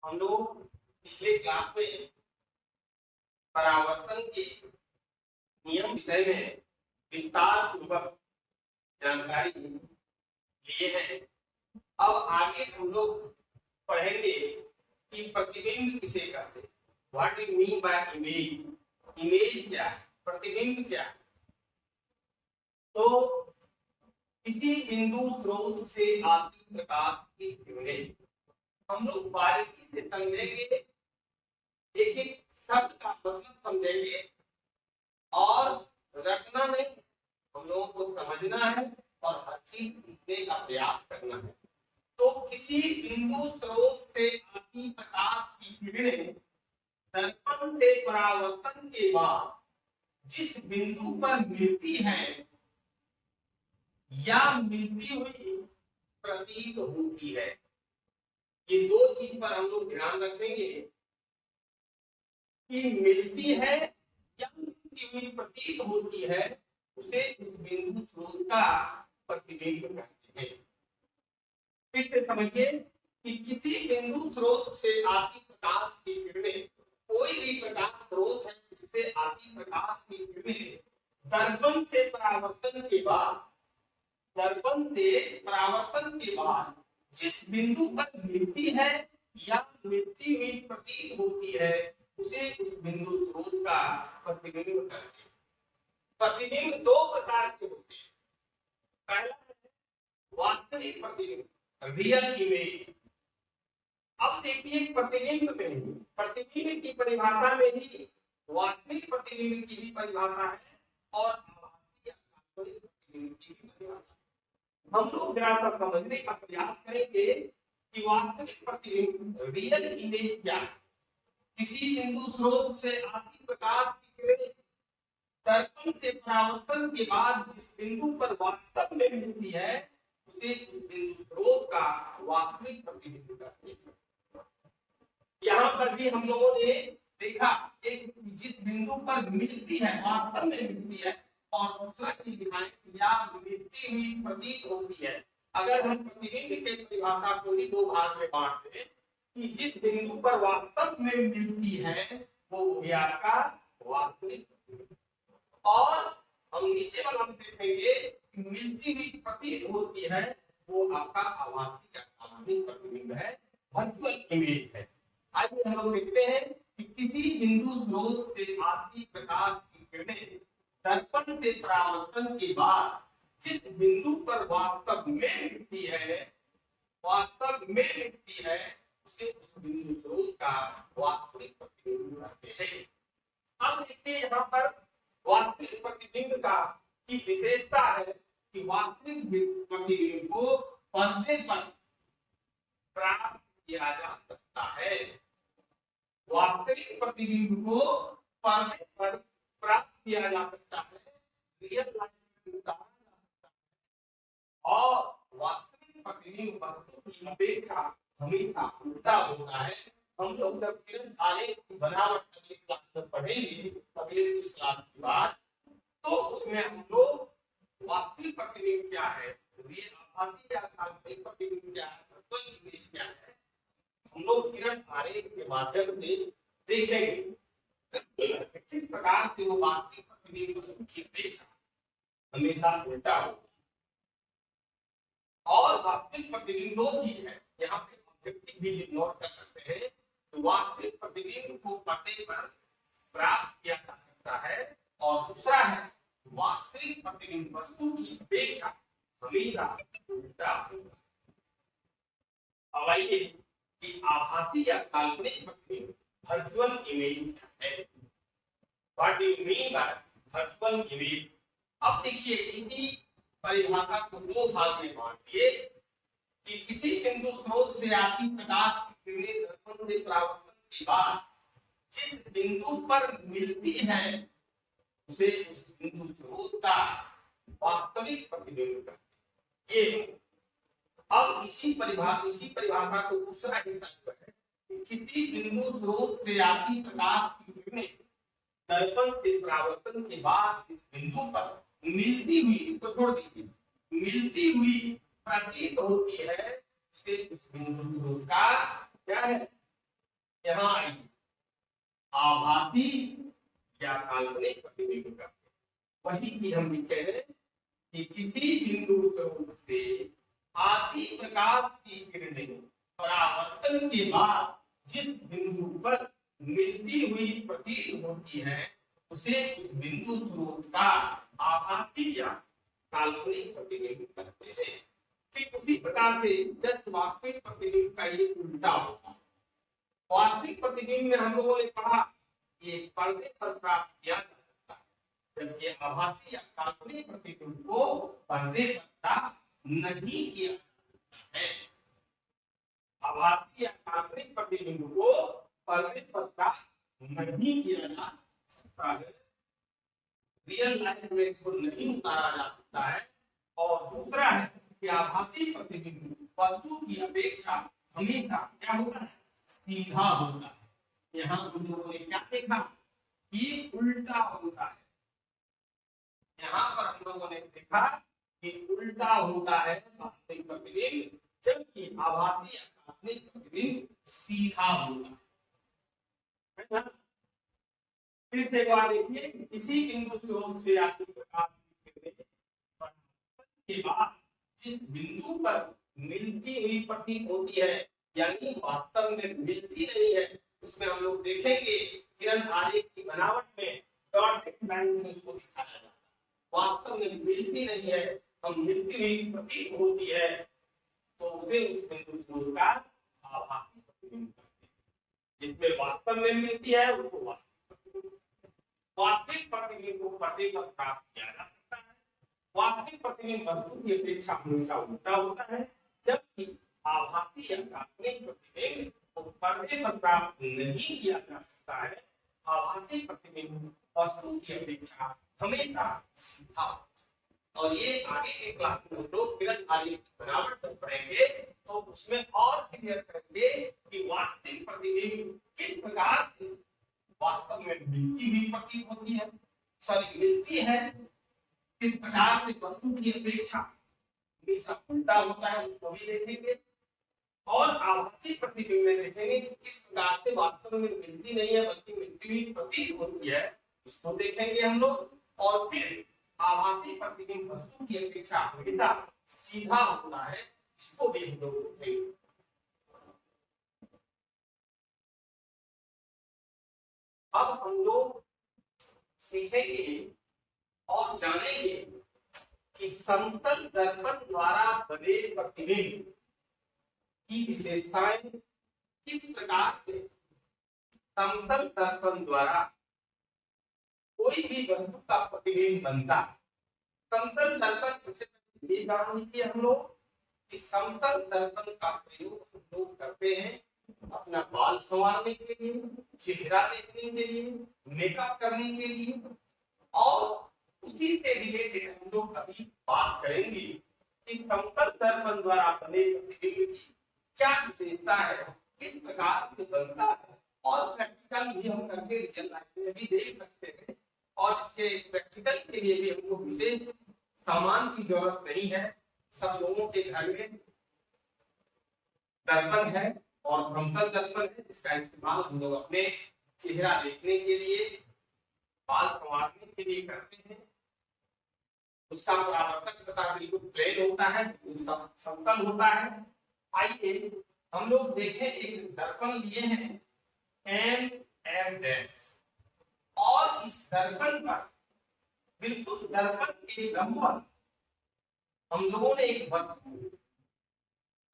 हम लोग पिछले क्लास में परावर्तन के नियम विषय में विस्तार पूर्वक जानकारी लिए हैं। अब आगे हम लोग पढ़ेंगे कि प्रतिबिंब किसे कहते हैं। What do you mean by image. Image क्या है, प्रतिबिंब क्या है। तो किसी बिंदु स्रोत से आती प्रकाश की किरणें हम लोग बारीकी से समझेंगे, एक एक शब्द का मतलब समझेंगे और रटना नहीं, हम लोगों को समझना है और हर चीज सीखने का प्रयास करना है। तो किसी बिंदु स्रोत से आती प्रकाश की किरणें दर्पण से परावर्तन के बाद जिस बिंदु पर मिलती है या मिलती हुई प्रतीत होती है, ये दो चीज पर हम लोग ध्यान रखेंगे कि मिलती है या मिलती हुई प्रतीत होती है, उसे उस बिंदु स्रोत का प्रतिबिंब कहते हैं। फिर से समझिए कि किसी बिंदु स्रोत से आती प्रकाश की किरणें, कोई भी प्रकाश स्रोत है जिससे आती प्रकाश की किरणें दर्पण से परावर्तन के बाद, दर्पण से परावर्तन के बाद जिस बिंदु पर मिलती है या मिलती हुई प्रतीत होती है, उसे उस बिंदु स्रोत का प्रतिबिंब कहते हैं। प्रतिबिंब दो प्रकार के होते हैं। पहला है वास्तविक प्रतिबिंब, रियल इमेज। अब देखिए प्रतिबिंब में, प्रतिबिंब की परिभाषा में ही वास्तविक प्रतिबिंब की भी परिभाषा है और आभासी या काल्पनिक प्रतिबिंब की भी परिभाषा। हम लोग जरा सा समझने का प्रयास करेंगे कि वास्तविक प्रतिबिंब, रियल इमेज क्या है। किसी बिंदु स्रोत से आती प्रकाश की किरणें दर्पण से परावर्तन के बाद जिस बिंदु पर वास्तव में मिलती है, उसे उस बिंदु स्रोत का वास्तविक प्रतिबिंब कहते हैं। यहाँ पर भी हम लोगों ने देखा एक जिस बिंदु पर मिलती है, वास्तव में मिलती है, और दूसरा चीज दिखाएं या मिलती हुई प्रतीत होती है। अगर हम प्रतिबिंब की परिभाषा को ही दो भाग में बांट दें कि जिस बिंदु पर वास्तव में मिलती है वो आपका वास्तविक, और हम नीचे वाला देखेंगे कि मिलती हुई प्रतीत होती है वो आपका आभासी या काल्पनिक प्रतिबिंब है, वर्चुअल इमेज है। आइए हम लोग देखते हैं कि किसी बिंदु स्रोत से आती प्रकाश की किरणें दर्पण से परावर्तन के बाद जिस बिंदु पर वास्तव में मिलती है, वास्तव में मिलती है, उसे उस बिंदु स्रोत का वास्तविक प्रतिबिंब कहते हैं। अब देखिए यहाँ पर वास्तविक प्रतिबिंब का की विशेषता है कि वास्तविक प्रतिबिंब को पर्दे पर प्राप्त किया जा सकता है। वास्तविक प्रतिबिंब को पर्दे पर प्राप्त किया जा सकता है, रियल लाइफ में उतारा जा सकता है, और वास्तविक प्रतिबिंब वस्तु की अपेक्षा हमेशा उल्टा होता है। हम लोग जब किरण आलेख की बनावट अगली क्लास में पढ़ेंगे, अगले कुछ क्लास के बाद, तो उसमें हम लोग वास्तविक प्रतिबिंब क्या है, आभासी या काल्पनिक प्रतिबिंब क्या है, वर्चुअल इमेज क्या है, हम लोग किरण आलेख के माध्यम से देखेंगे किस प्रकार से वो वास्तविक प्रतिबिंब वस्तु की अपेक्षा हमेशा उल्टा होगा। और वास्तविक प्रतिबिंब दो चीज है, यहाँ पे ऑब्जेक्टिव भी नोट कर सकते हैं। तो वास्तविक प्रतिबिंब को पर्दे पर प्राप्त किया जा सकता है, और दूसरा है वास्तविक प्रतिबिंब वस्तु की अपेक्षा हमेशा उल्टा होगा। अब आइए कि आभासी या काल्पनिक प्रतिबिंब, वर्चुअल इमेज है। What do you mean by virtual image. अब देखिए इसी परिभाषा को दो भाग में बांट दिए कि किसी बिंदु स्रोत से आती प्रकाश की किरणें दर्पण से परावर्तन के बाद जिस बिंदु पर मिलती है, उसे उस बिंदु स्रोत का वास्तविक प्रतिबिंब कहते हैं। ये अब इसी परिभाषा को दूसरा हिस्सा जो है कि किसी बिंदु स्रोत से आती प्रकाश की किरणें दर्पण से परावर्तन के बाद इस बिंदु पर मिलती हुई, इसको छोड़ दीजिए, मिलती हुई प्रतीत होती है, उसे उस बिंदु स्रोत का क्या है, यहाँ आई आभासी या काल्पनिक प्रतिबिंब का। वही चीज हम लिखे हैं कि किसी बिंदु स्रोत से आती प्रकाश की किरणें परावर्तन के बाद जिस बिंदु पर मिलती हुई प्रतीत होती है उसे उस बिंदु स्रोत का आभासी या काल्पनिक प्रतिबिंब कहते हैं। ठीक उसी प्रकार से जस्ट वास्तविक प्रतिबिंब का ये उल्टा होता है। वास्तविक प्रतिबिंब में हम लोगों ने पढ़ा ये पर्दे पर प्राप्त किया जा सकता है, जबकि आभासी या काल्पनिक प्रतिबिंब को पर्दे पर प्राप्त नहीं किया जा सकता है। आभासी या काल्पनिक प्रतिबिंब को पर्दे पर प्राप्त नहीं किया जा सकता है, रियल लाइफ में इसको नहीं उतारा जा सकता है। और दूसरा है कि आभासी प्रतिबिंब वस्तु की अपेक्षा हमेशा क्या होता है, सीधा होता है। यहाँ हम लोगों ने क्या देखा कि उल्टा होता है। यहाँ पर हम लोगों ने देखा कि उल्टा होता है वास्तविक प्रतिबिंब, जबकि आभासी या काल्पनिक प्रतिबिंब सीधा होता है ना। फिर से एक बार देखिए, किसी बिंदु स्रोत से आती प्रकाश की किरणें के बाद जिस बिंदु पर मिलती हुई प्रतीत होती है, यानी वास्तव में मिलती नहीं है, उसमें हम लोग देखेंगे किरण आरेख की बनावट में डॉटेड लाइन से उसको दिखाया जाता है। वास्तव में मिलती नहीं है, हम मिलती हुई प्रतीत होती है, तो उसे उस बिंदु स्रोत का आभासी प्रतिबिंब कहते हैं। जिसमें वास्तव में मिलती है उसको वास्तविक प्रतिबिंब को पर्दे पर प्राप्त किया जा सकता है। वास्तविक प्रतिबिंब वस्तु की अपेक्षा हमेशा उल्टा होता है, जबकि आभासी या काल्पनिक प्रतिबिंब को पर्दे पर प्राप्त नहीं किया जा सकता है। आभासी प्रतिबिंब वस्तु की अपेक्षा हमेशा सीधा। और ये आगे के क्लास में हम लोग किरण आरेख की बनावट पर पढ़ेंगे, तो उसमें और क्लियर करेंगे कि वास्तविक प्रतिबिंब किस प्रकार से वास्तव में मिलती हुई प्रतीत होती है, सॉरी मिलती है, किस प्रकार से वस्तु की अपेक्षा हमेशा उल्टा होता है, उसको भी देखेंगे। और आभासी प्रतिबिंब में देखेंगे कि किस प्रकार से वास्तव में मिलती नहीं है बल्कि मिलती हुई प्रतीत होती है, उसको देखेंगे हम लोग। और फिर आभासी प्रतिबिंब वस्तु की अपेक्षा हमेशा सीधा होता है, इसको भी हम लोग देखेंगे। अब हम लोग सीखेंगे और जानेंगे कि समतल दर्पण द्वारा बने प्रतिबिंब की विशेषताएं किस प्रकार से समतल दर्पण द्वारा कोई भी वस्तु का प्रतिबिंब बनता है। समतल दर्पण सबसे पहले ये जान लीजिए हम लोग कि समतल दर्पण का प्रयोग हम लोग करते हैं अपना बाल संवारने के लिए, चेहरा देखने के लिए, मेकअप करने के लिए। और उसी से रिलेटेड हम लोग अभी बात करेंगे कि समतल दर्पण द्वारा बने प्रतिबिंब की क्या विशेषता है, किस प्रकार से बनता है, और प्रैक्टिकल भी हम करके रियल लाइफ में भी देख सकते हैं। और इसके प्रैक्टिकल के लिए भी हमको विशेष सामान की जरूरत नहीं है। सब लोगों के घर में दर्पण है और समतल दर्पण है, जिसका इस्तेमाल हम लोग अपने चेहरा देखने के लिए, बाल संवारने के लिए करते हैं। उसका परावर्तक सतह बिल्कुल प्लेन होता है, समतल होता है। आइए हम लोग देखें, एक दर्पण लिए हैं M और इस दर्पण पर बिल्कुल दर्पण के लंबवत हम लोगों ने एक वस्तु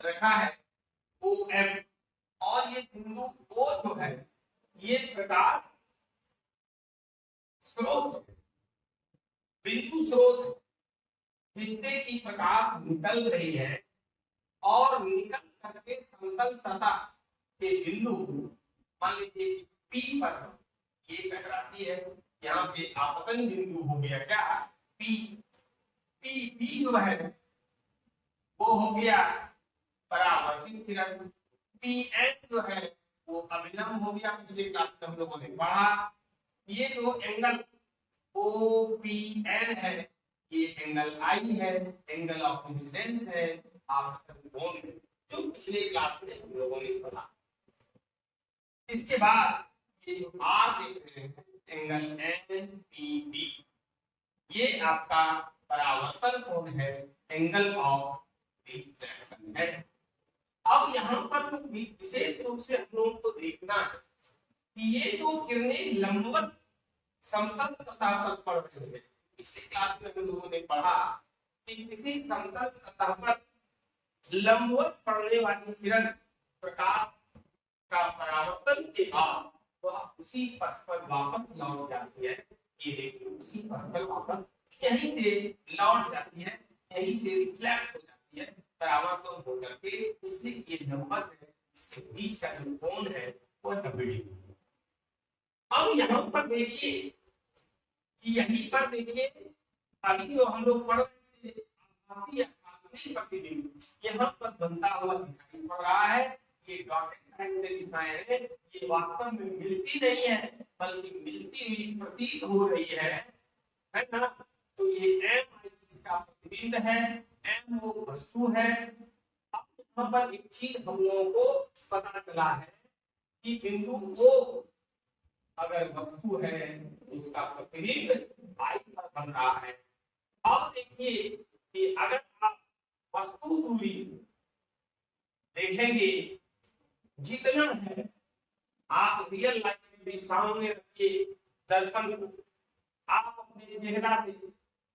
रखा है OM, और ये बिंदु O जो है ये प्रकाश स्रोत, बिंदु स्रोत जिससे कि प्रकाश निकल रही है और निकल करके समतल सतह के बिंदु मान लीजिए P पर ये टकराती है। यहाँ पे आपतन बिंदु हो गया क्या P, P जो है वो हो गया परावर्तित किरण, PN जो है वो अभिलंब हो गया। पिछले क्लास में हम लोगों ने पढ़ा। ये जो एंगल OPN है ये एंगल I है, एंगल ऑफ इंसिडेंस है, आपतन कोण है, जो पिछले क्लास में हम लोगों ने पढ़ा। इसके बाद ये जो आर देख रहे हैं एंगल एनपीबी, ये आपका परावर्तन कोण है, एंगल ऑफ रिफ्लेक्शन है। अब यहाँ पर जो विशेष रूप से हम लोगों को देखना है कि ये जो किरणें लंबवत समतल सतह पर पड़ रही है, पिछली क्लास में हम लोगों ने पढ़ा कि किसी समतल सतह पर लंबवत पड़ने वाली किरण प्रकाश का परावर्तन के बाद वह उसी पथ पर वापस लौट जाती है। ये देखिए उसी पथ पर वापस यहीं से लौट जाती है, यहीं से रिफ्लेक्ट हो जाती है, परावर्तन हो करके, इसलिए ये नंबर है, इसके बीच का जो कोण है वह 90 डिग्री। अब यहाँ पर देखिए कि यहीं पर देखिए अभी जो हम लोग पढ़ रहे थे आभासी प्रतिबिंब यहाँ पर बनता हुआ दिखाई पड़ रहा है। ये डॉटेड लाइन से दिखाए हैं, ये वास्तव में मिलती नहीं है बल्कि मिलती हुई प्रतीत हो रही है ना। तो ये एम इसका प्रतिबिंब है, एम वो वस्तु है। अब यहाँ पर एक चीज हम लोगों को पता चला है कि बिंदु O अगर वस्तु है उसका प्रतिबिंब आई पर बन रहा है। अब देखिए कि अगर आप वस्तु दूरी देखेंगे जितना है, आप रियल लाइफ में भी सामने रखिए दर्पण को, आप अपने चेहरा से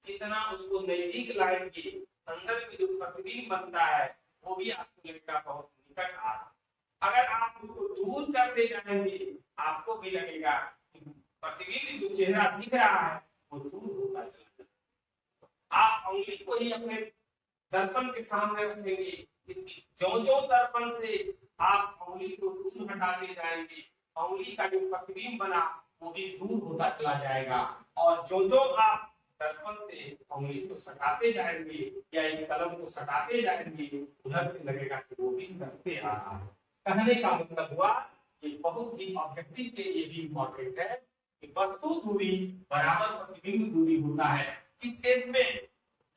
जितना उसको नजदीक लाएंगे अंदर में जो प्रतिबिंब बनता है वो भी आपको लगेगा बहुत निकट आ रहा। अगर आप उसको दूर करते जाएंगे आपको भी लगेगा कि प्रतिबिंब जो चेहरा दिख रहा है वो दूर होता चला जाएगा। आप उंगली को ही अपने दर्पण के सामने रखेंगे, जो दर्पण से आप उंगली को दूर हटाते जाएंगे उंगली का जो प्रतिबिंब बना वो भी दूर होता चला जाएगा। और जो आप दर्पण से उंगली को सटाते जाएंगे या इस कलम को सटाते जाएंगे उधर से लगेगा कि वो भी सटते आ रहा है। कहने का मतलब हुआ कि बहुत ही ऑब्जेक्टिव के लिए भी इम्पोर्टेंट है कि वस्तु दूरी बराबर प्रतिबिंब दूरी होता है। किस केस में?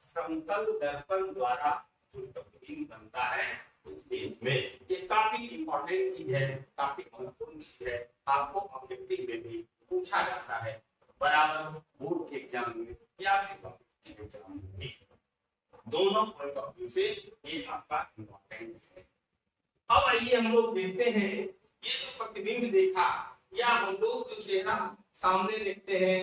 समतल दर्पण द्वारा जो प्रतिबिंब बनता है उस केस में। ये काफी इम्पोर्टेंट चीज है, काफी महत्वपूर्ण चीज है, आपको ऑब्जेक्टिव में भी पूछा जाता है, बराबर बोर्ड के एग्जाम में या फिर कॉम्पिटिटिव एग्जाम में भी। दोनों पॉइंट ऑफ व्यू से ये आपका इम्पोर्टेंट है। अब आइए हम लोग देखते हैं ये जो प्रतिबिंब देखा या हम लोग जो चेहरा सामने देखते हैं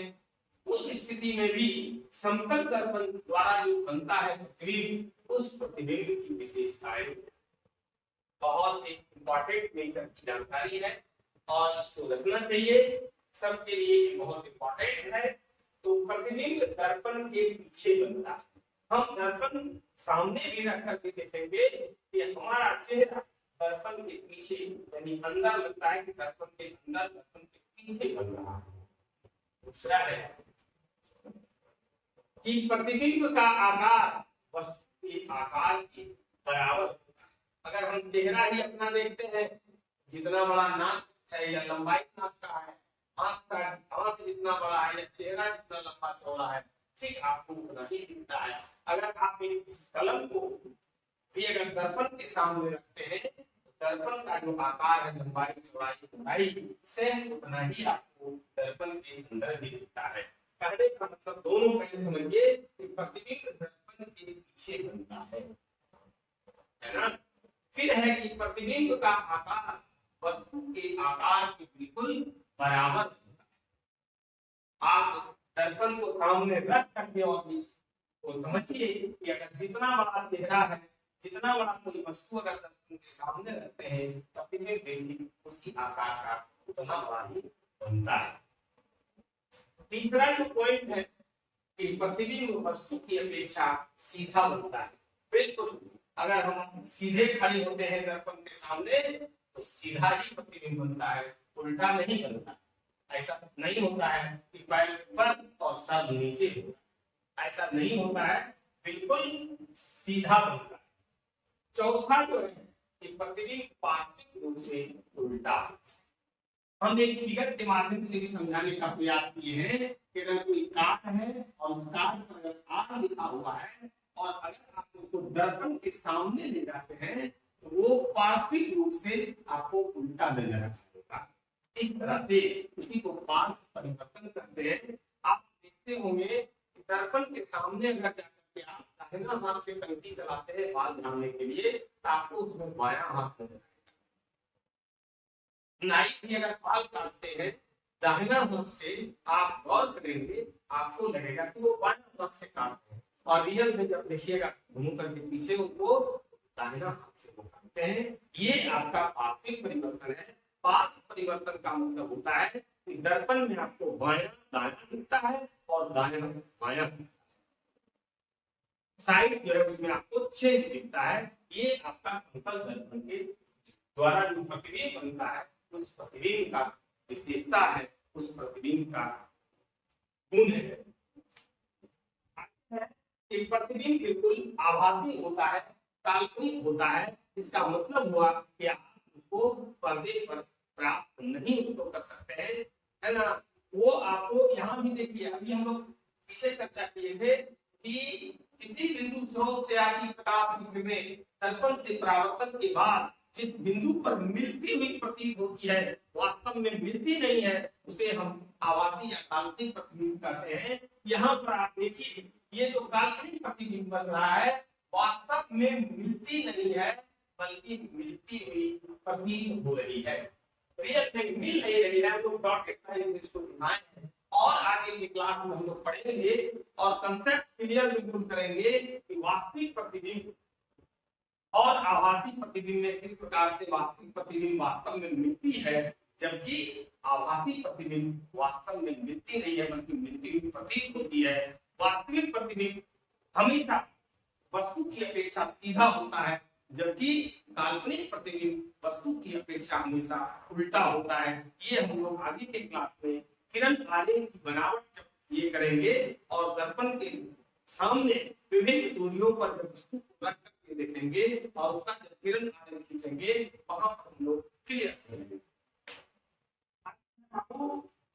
उस स्थिति में भी समतल दर्पण द्वारा जो बनता है प्रतिबिंब, उस प्रतिबिंब की विशेषताएं बहुत ही इंपॉर्टेंट नेचर की जानकारी है और इसको रखना चाहिए, सबके लिए बहुत इंपॉर्टेंट है। तो प्रतिबिंब दर्पण के पीछे बनता है। हम दर्पण सामने भी रख करके देखेंगे कि हमारा चेहरा दर्पण के पीछे यानी अंदर लगता है कि दर्पण के अंदर, दर्पण के पीछे बन रहा है। दूसरा है कि प्रतिबिंब का आकार वस्तु के आकार के बराबर होता है। अगर हम चेहरा ही अपना देखते हैं, जितना बड़ा नाक है या लंबाई नाक का है, आंख जितना बड़ा है या चेहरा जितना लंबा चौड़ा है, ठीक आपको उतना ही दिखता है। अगर आप इस कलम को भी अगर दर्पण के सामने रखते हैं तो दर्पण का जो आकार है, लंबाई चौड़ाई ऊंचाई से उतना ही आपको दर्पण के अंदर भी दिखता है। कहने का मतलब दोनों पहले समझिए कि प्रतिबिंब दर्पण के पीछे बनता है ना। फिर है कि प्रतिबिंब का आकार वस्तु के आकार के बिल्कुल बराबर होता है। आप दर्पण को सामने रख करके और इसको समझिए कि अगर जितना बड़ा चेहरा है, जितना बड़ा कोई वस्तु अगर दर्पण के सामने रखते हैं प्रतिबिंब भी उसी आकार का उतना बड़ा ही बनता है। तीसरा जो पॉइंट है कि प्रतिबिंब वस्तु की अपेक्षा सीधा बनता है। बिल्कुल अगर हम सीधे खड़े होते हैं दर्पण के सामने तो सीधा ही प्रतिबिंब बनता है, उल्टा नहीं बनता। ऐसा नहीं होता है कि पैर ऊपर और सर नीचे होता है, ऐसा नहीं होता है, बिल्कुल सीधा बनता है। चौथा जो है कि प्रतिबिंब पार्श्विक रूप से उल्टा। हम एक फिगर के माध्यम से भी समझाने का प्रयास किए हैं कि अगर कोई कार्ड है और उस कार्ड पर अगर आर लिखा हुआ है और अगर आप उसको दर्पण के सामने ले जाते हैं तो वो पार्श्विक रूप से आपको उल्टा नजर आएगा। इस तरह से उसी को पार्श्व परिवर्तन करते हैं। आप देखते होंगे दर्पण के सामने अगर जाकर के आप दाहिना हाथ से कंघी चलाते हैं बाल झाड़ने के लिए तो आपको उसमें बायां हाथ नजर आएगा। नाई भी अगर बाल काटते हैं दाहिना हाथ से आप गौर करेंगे आपको लगेगा कि वो बायां हाथ से काटते हैं, और रियल में जब देखिएगा घूम करके पीछे उनको दाहिना हाथ से वो काटते हैं। ये आपका पार्श्विक परिवर्तन है। पार्श्व परिवर्तन का मतलब होता है कि दर्पण में आपको बायां दायां दिखता है और दायां बायां दिखता है, साइड जो है उसमें आपको चेंज दिखता है। ये आपका समतल दर्पण के द्वारा जो प्रतिबिंब बनता है उस प्रतिबिंब का विशेषता है, उस प्रतिबिंब का गुण है। एक प्रतिबिंब बिल्कुल आभासी होता है, काल्पनिक होता है। इसका मतलब हुआ कि आप उसको पर्दे पर प्राप्त नहीं उसको कर सकते हैं, है ना। वो आपको यहाँ भी देखिए, अभी हम लोग पीछे चर्चा किए थे कि किसी बिंदु स्रोत से आती प्रकाश की किरणें दर्पण से परावर्तन के बाद जिस बिंदु पर मिलती हुई प्रतीत होती है वास्तव में मिलती नहीं है, उसे हम आभासी या काल्पनिक प्रतिबिंब कहते हैं। यहाँ पर आप देखिए ये जो काल्पनिक प्रतिबिंब बन रहा है वास्तव में मिलती नहीं है बल्कि मिलती हुई प्रतीत हो रही है, रियल में मिल नहीं रही है। हम लोग डॉटेड लाइन इसको दिखाए हैं और आगे की क्लास में हम लोग पढ़ेंगे और कंसेप्ट क्लियर बिल्कुल करेंगे कि वास्तविक प्रतिबिंब और आभासी प्रतिबिंब में किस प्रकार से वास्तविक प्रतिबिंब वास्तव में मिलती है जबकि आभासी प्रतिबिंब वास्तव में मिलती नहीं है बल्कि मिलती हुई प्रतीत होती है। वास्तविक प्रतिबिंब हमेशा वस्तु की अपेक्षा सीधा होता है जबकि काल्पनिक प्रतिबिंब वस्तु की अपेक्षा हमेशा उल्टा होता है। ये हम लोग आगे के क्लास में किरण आरेख की बनावट जब ये करेंगे और दर्पण के सामने विभिन्न दूरियों पर जब वस्तु को रख करके देखेंगे और उसका जब किरण आरेख खींचेंगे वहां पर हम लोग क्लियर करेंगे।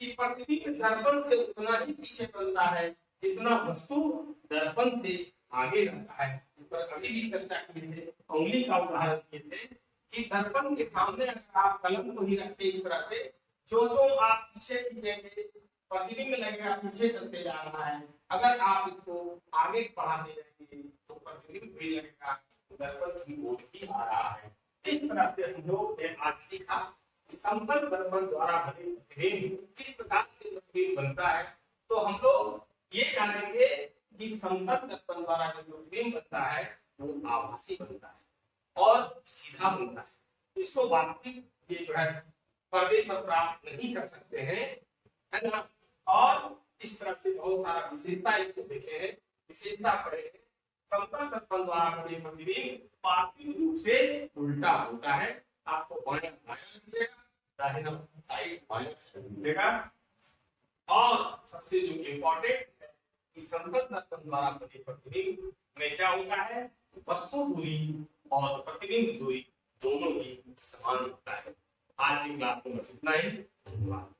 इस प्रतिबिंब दर्पण से उतना ही पीछे बनता है जितना वस्तु दर्पण से आगे रहता है। इस पर अभी भी चर्चा की थी, उंगली का उदाहरण दिए थे कि दर्पण के सामने अगर आप कलम को ही रखते इस तरह से जो आप पीछे खींचेंगे प्रतिबिंब लगेगा पीछे चलते जा रहा है। अगर आप इसको आगे बढ़ाते रहेंगे तो प्रतिबिंब भी लगेगा दर्पण की ओर ही आ रहा है। इस तरह से हम लोग ने आज सीखा समतल दर्पण द्वारा बने प्रतिबिंब किस प्रकार से प्रतिबिंब बनता है। तो हम लोग ये जानेंगे कि समतल दर्पण द्वारा जो प्रतिबिंब बनता है वो आभासी बनता है और सीधा बनता है। इसको वास्तविक ये जो है पर्दे पर प्राप्त नहीं कर सकते हैं, है ना। और इस तरह से बहुत सारा विशेषता इसको देखे हैं, विशेषता पढ़े हैं। समतल दर्पण द्वारा बने प्रतिबिंब पार्श्विक रूप से उल्टा होता है। आपको बायां बायां दिखेगा, दाहिना साइड बायां साइड दिखेगा। और सबसे जो इम्पोर्टेंट है कि समतल दर्पण द्वारा बने प्रतिबिंब में क्या होता है, वस्तु दूरी और प्रतिबिंब दूरी दोनों ही समान होता है। आज की क्लास में बस इतना ही। धन्यवाद।